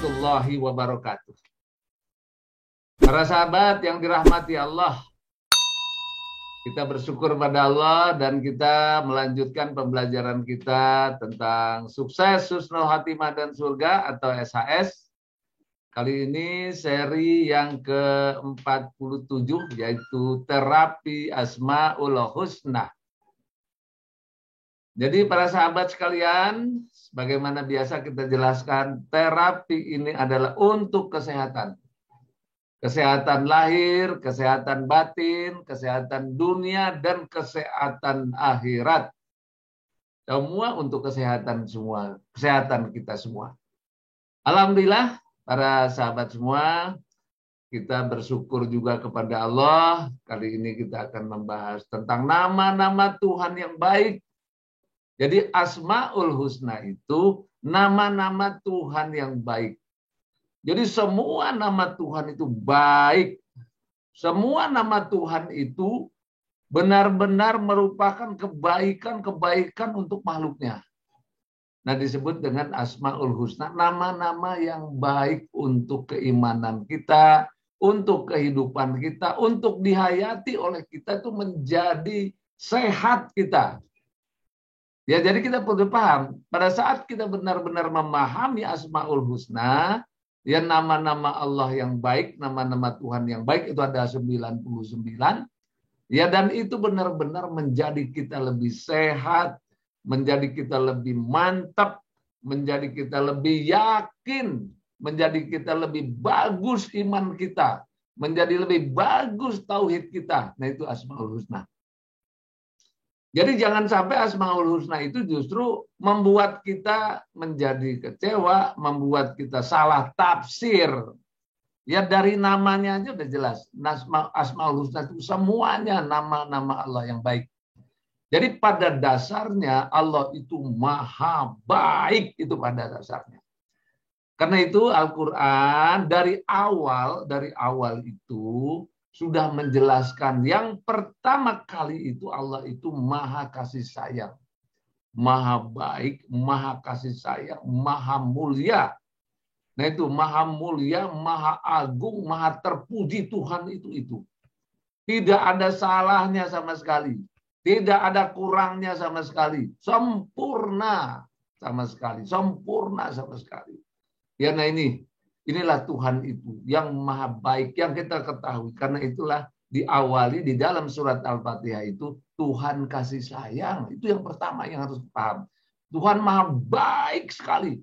warahmatullahi wabarakatuh. Para sahabat yang dirahmati Allah, kita bersyukur pada Allah dan kita melanjutkan pembelajaran kita tentang sukses, husnul khatimah dan surga atau SHS. Kali ini seri yang ke-47 yaitu terapi Asmaul Husna. Jadi para sahabat sekalian, sebagaimana biasa kita jelaskan, terapi ini adalah untuk kesehatan. Kesehatan lahir, kesehatan batin, kesehatan dunia, dan kesehatan akhirat. Semua untuk kesehatan semua, kesehatan kita semua. Alhamdulillah, para sahabat semua, kita bersyukur juga kepada Allah. Kali ini kita akan membahas tentang nama-nama Tuhan yang baik. Jadi Asmaul Husna itu nama-nama Tuhan yang baik. Jadi semua nama Tuhan itu baik. Semua nama Tuhan itu benar-benar merupakan kebaikan-kebaikan untuk makhluknya. Nah, disebut dengan Asmaul Husna, nama-nama yang baik untuk keimanan kita, untuk kehidupan kita, untuk dihayati oleh kita itu menjadi sehat kita. Ya, jadi kita perlu paham, pada saat kita benar-benar memahami Asmaul Husna, ya nama-nama Allah yang baik, nama-nama Tuhan yang baik itu ada 99. Ya, dan itu benar-benar menjadi kita lebih sehat, menjadi kita lebih mantap, menjadi kita lebih yakin, menjadi kita lebih bagus iman kita, menjadi lebih bagus tauhid kita. Nah, itu Asmaul Husna. Jadi jangan sampai Asmaul Husna itu justru membuat kita menjadi kecewa, membuat kita salah tafsir. Ya dari namanya aja udah jelas. Asmaul Husna itu semuanya nama-nama Allah yang baik. Jadi pada dasarnya Allah itu maha baik, itu pada dasarnya. Karena itu Al-Quran dari awal itu sudah menjelaskan yang pertama kali itu Allah itu maha kasih sayang, maha baik, maha kasih sayang, maha mulia. Nah itu maha mulia, maha agung, maha terpuji Tuhan itu. Tidak ada salahnya sama sekali, tidak ada kurangnya sama sekali, sempurna sama sekali, sempurna sama sekali. Ya, nah inilah Tuhan itu yang maha baik yang kita ketahui. Karena itulah diawali di dalam surat Al-Fatihah itu Tuhan kasih sayang. Itu yang pertama yang harus paham. Tuhan maha baik sekali.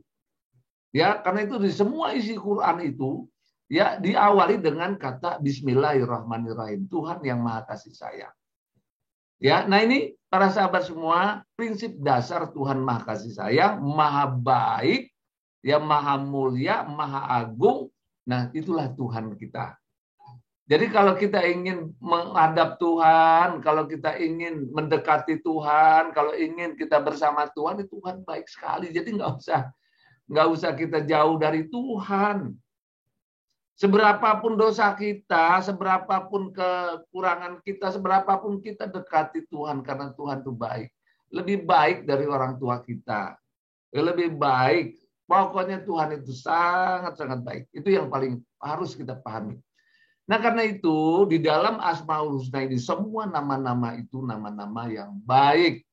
Ya, karena itu di semua isi Quran itu ya diawali dengan kata Bismillahirrahmanirrahim. Tuhan yang maha kasih sayang. Ya, nah ini para sahabat semua, prinsip dasar Tuhan maha kasih sayang, maha baik, ya maha mulia, maha agung. Nah, itulah Tuhan kita. Jadi kalau kita ingin menghadap Tuhan, kalau kita ingin mendekati Tuhan, kalau ingin kita bersama Tuhan, Tuhan baik sekali. Jadi nggak usah kita jauh dari Tuhan. Seberapapun dosa kita, seberapapun kekurangan kita, seberapapun kita dekati Tuhan karena Tuhan itu baik. Lebih baik dari orang tua kita. Lebih baik. Pokoknya Tuhan itu sangat-sangat baik. Itu yang paling harus kita pahami. Nah karena itu di dalam Asmaul Husna ini semua nama-nama itu nama-nama yang baik.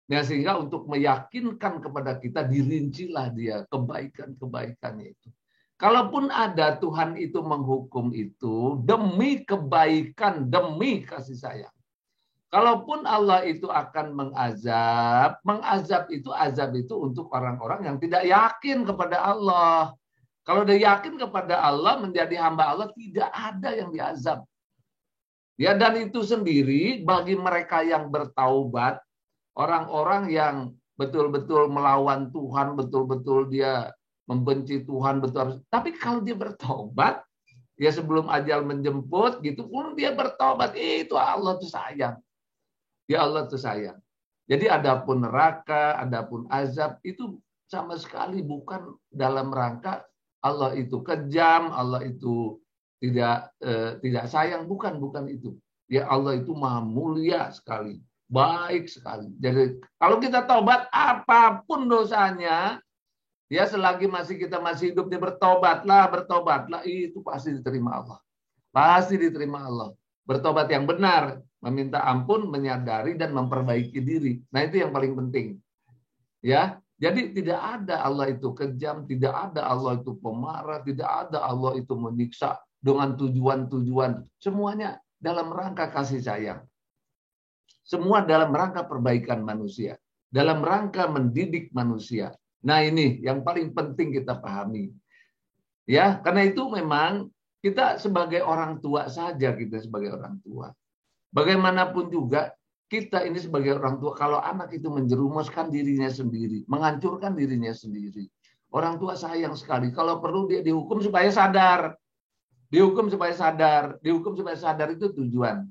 Nah, sehingga untuk meyakinkan kepada kita dirincilah dia kebaikan-kebaikannya itu. Kalaupun ada Tuhan itu menghukum itu demi kebaikan, demi kasih sayang. Kalaupun Allah itu akan mengazab itu azab itu untuk orang-orang yang tidak yakin kepada Allah. Kalau dia yakin kepada Allah, menjadi hamba Allah, tidak ada yang diazab. Ya, dan itu sendiri bagi mereka yang bertaubat, orang-orang yang betul-betul melawan Tuhan, betul-betul dia membenci Tuhan, betul. Tapi kalau dia bertobat, ya sebelum ajal menjemput, gitu pun dia bertobat, itu Allah tuh sayang. Ya Allah itu sayang. Jadi adapun neraka, adapun azab itu sama sekali bukan dalam rangka Allah itu kejam, Allah itu tidak sayang, bukan itu. Ya Allah itu maha mulia sekali, baik sekali. Jadi kalau kita taubat apapun dosanya, Ya, selagi kita masih hidup, dia bertobatlah, itu pasti diterima Allah. Pasti diterima Allah. Bertobat yang benar, meminta ampun, menyadari dan memperbaiki diri. Nah, itu yang paling penting. Ya, jadi tidak ada Allah itu kejam, tidak ada Allah itu pemarah, tidak ada Allah itu menyiksa dengan tujuan-tujuan. Semuanya dalam rangka kasih sayang. Semua dalam rangka perbaikan manusia, dalam rangka mendidik manusia. Nah, ini yang paling penting kita pahami. Ya, karena itu memang kita sebagai orang tua saja, kita sebagai orang tua. Bagaimanapun juga kita ini sebagai orang tua, kalau anak itu menjerumuskan dirinya sendiri, menghancurkan dirinya sendiri. Orang tua sayang sekali. Kalau perlu dia dihukum supaya sadar. Dihukum supaya sadar itu tujuan.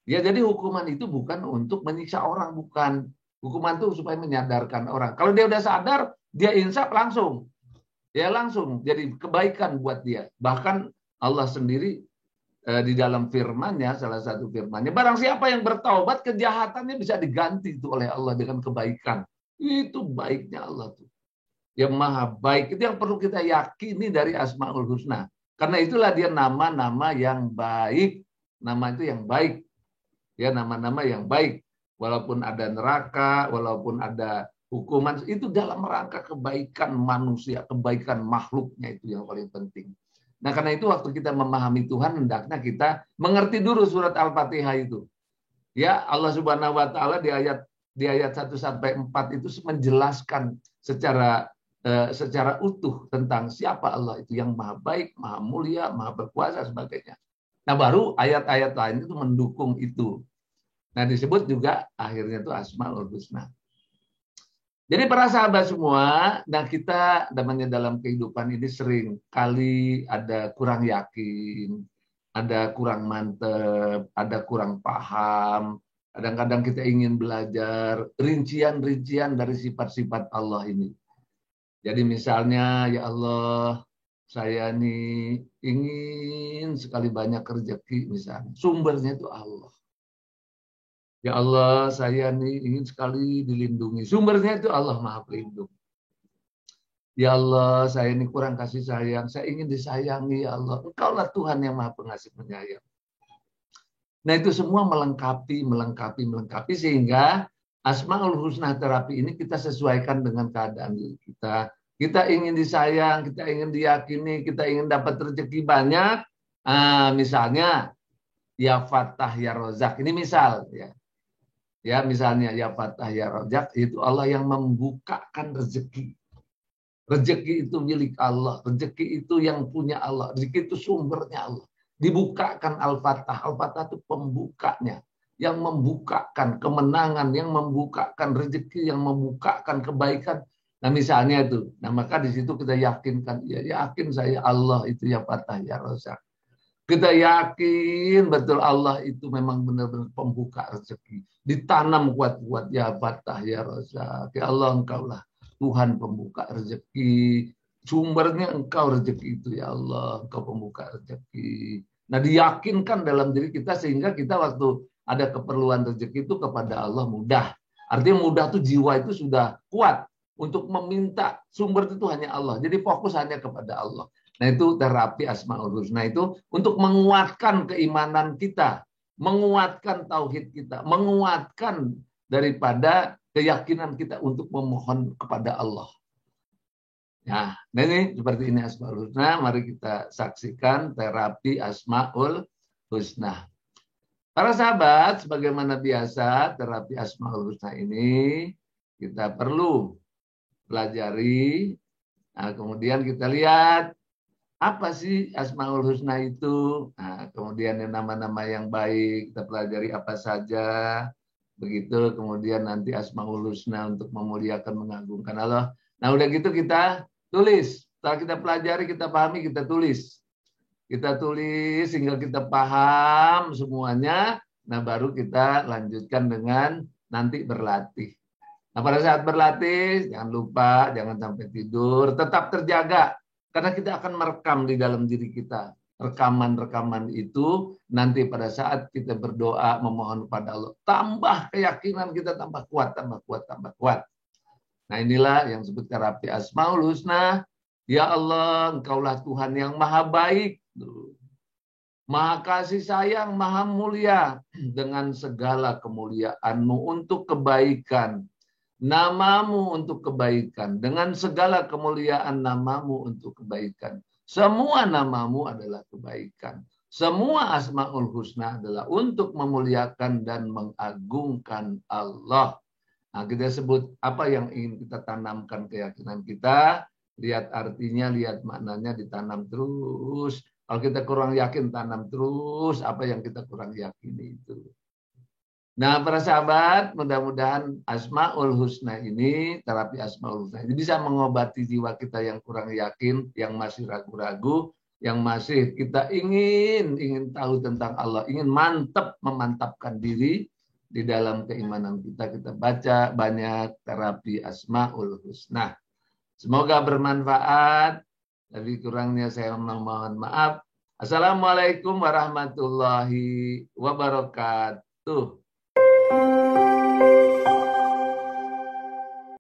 Ya, jadi hukuman itu bukan untuk menyiksa orang, bukan. Hukuman itu supaya menyadarkan orang. Kalau dia udah sadar, dia insaf langsung. Ya langsung jadi kebaikan buat dia. Bahkan Allah sendiri di dalam firman-Nya, salah satu firman-Nya, barang siapa yang bertaubat, kejahatannya bisa diganti itu oleh Allah dengan kebaikan. Itu baiknya Allah tuh. Yang maha baik. Itu yang perlu kita yakini dari Asmaul Husna. Karena itulah dia nama-nama yang baik. Nama itu yang baik. Ya, nama-nama yang baik. Walaupun ada neraka, walaupun ada hukuman, itu dalam rangka kebaikan manusia, kebaikan makhluknya, itu yang paling penting. Nah, karena itu waktu kita memahami Tuhan, hendaknya kita mengerti dulu surat Al-Fatihah itu. Ya, Allah Subhanahu wa taala di ayat 1 sampai 4 itu menjelaskan secara utuh tentang siapa Allah itu, yang maha baik, maha mulia, maha berkuasa, sebagainya. Nah, baru ayat-ayat lain itu mendukung itu. Nah, disebut juga akhirnya itu Asmaul Husna. Jadi para sahabat semua, nah kita namanya dalam kehidupan ini sering kali ada kurang yakin, ada kurang mantep, ada kurang paham. Kadang-kadang kita ingin belajar rincian-rincian dari sifat-sifat Allah ini. Jadi misalnya, ya Allah, saya nih ingin sekali banyak rezeki misalnya. Sumbernya itu Allah. Ya Allah, saya nih ingin sekali dilindungi. Sumbernya itu Allah Maha Pelindung. Ya Allah, saya ini kurang kasih sayang. Saya ingin disayangi, ya Allah. Engkaulah Tuhan yang Maha Pengasih Penyayang. Nah, itu semua melengkapi sehingga Asmaul Husna terapi ini kita sesuaikan dengan keadaan diri kita. Kita ingin disayang, kita ingin diyakini, kita ingin dapat rezeki banyak. Misalnya, ya Fattah, ya Rozak. Ini misal, ya. Ya, misalnya ya Fattah ya Rozak, itu Allah yang membukakan rezeki. Rezeki itu milik Allah, rezeki itu yang punya Allah, rezeki itu sumbernya Allah. Dibukakan Al-Fattah. Al-Fattah itu pembukanya, yang membukakan kemenangan, yang membukakan rezeki, yang membukakan kebaikan. Nah, misalnya itu. Nah, maka di situ kita yakinkan, ya yakin saya Allah itu ya Fattah ya Rozak. Kita yakin betul Allah itu memang benar-benar pembuka rezeki. Ditanam kuat-kuat, ya Fattah ya Rozak. Ya Allah, engkaulah Tuhan pembuka rezeki. Sumbernya engkau rezeki itu, ya Allah. Engkau pembuka rezeki. Nah, diyakinkan dalam diri kita sehingga kita waktu ada keperluan rezeki itu kepada Allah mudah. Artinya mudah tuh jiwa itu sudah kuat untuk meminta, sumber itu hanya Allah. Jadi fokus hanya kepada Allah. Nah, itu terapi Asmaul Husna itu untuk menguatkan keimanan kita, menguatkan tauhid kita, menguatkan daripada keyakinan kita untuk memohon kepada Allah. Nah, ini seperti ini Asmaul Husna. Mari kita saksikan terapi Asmaul Husna. Para sahabat, sebagaimana biasa terapi Asmaul Husna ini kita perlu pelajari. Nah, kemudian kita lihat apa sih Asmaul Husna itu? Nah, kemudian yang nama-nama yang baik kita pelajari apa saja. Begitu, kemudian nanti Asmaul Husna untuk memuliakan, mengagungkan Allah. Nah, udah gitu kita tulis. Setelah kita pelajari, kita pahami, kita tulis. Kita tulis sehingga kita paham semuanya. Nah, baru kita lanjutkan dengan nanti berlatih. Nah, pada saat berlatih, jangan lupa, jangan sampai tidur. Tetap terjaga. Karena kita akan merekam di dalam diri kita. Rekaman-rekaman itu nanti pada saat kita berdoa memohon kepada Allah. Tambah keyakinan kita tambah kuat, tambah kuat, tambah kuat. Nah inilah yang disebut terapi Asmaul Husna. Ya Allah, Engkaulah Tuhan yang maha baik, maha kasih sayang, maha mulia, dengan segala kemuliaan-Mu untuk kebaikan, namamu untuk kebaikan, dengan segala kemuliaan namamu untuk kebaikan. Semua namamu adalah kebaikan. Semua Asmaul Husna adalah untuk memuliakan dan mengagungkan Allah. Nah, kita sebut apa yang ingin kita tanamkan keyakinan kita, lihat artinya, lihat maknanya, ditanam terus. Kalau kita kurang yakin, tanam terus apa yang kita kurang yakini itu. Nah, para sahabat, mudah-mudahan Asmaul Husna ini, terapi Asmaul Husna ini bisa mengobati jiwa kita yang kurang yakin, yang masih ragu-ragu, yang masih kita ingin tahu tentang Allah, ingin memantapkan diri di dalam keimanan kita. Kita baca banyak terapi Asmaul Husna. Semoga bermanfaat. Lebih kurangnya saya mohon maaf. Assalamualaikum warahmatullahi wabarakatuh.